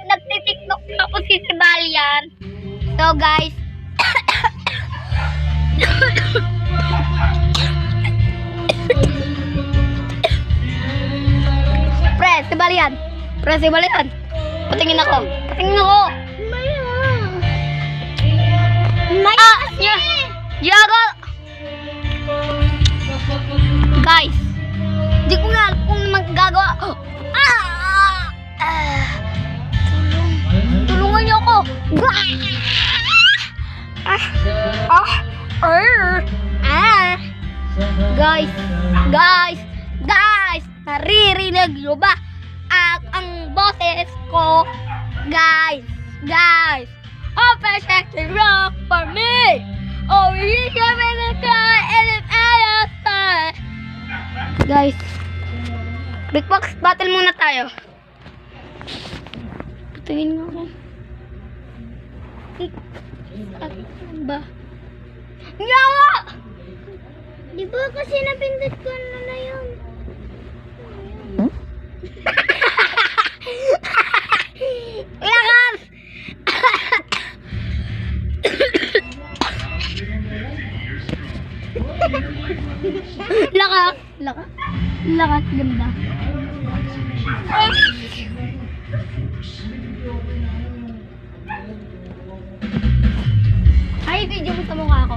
nagtitiktok tapos sisibali yan. So guys, sibali yan. Sibali yan. Patingin ako. Yago! Guys, di ko na kung magagawa. Tulungan niyo ako. Guys, naririnig niyo ba ang boses ko? Guys, open section rock for me. Oh, you can make a car and an elephant. Guys, Brickbox battle muna tayo. Patingin mo ako. Ano ba? Yawa! Di ba kasi napindot ko na yun? Lakas! Lakas, ganda. Ay, video mo sa mukha ko.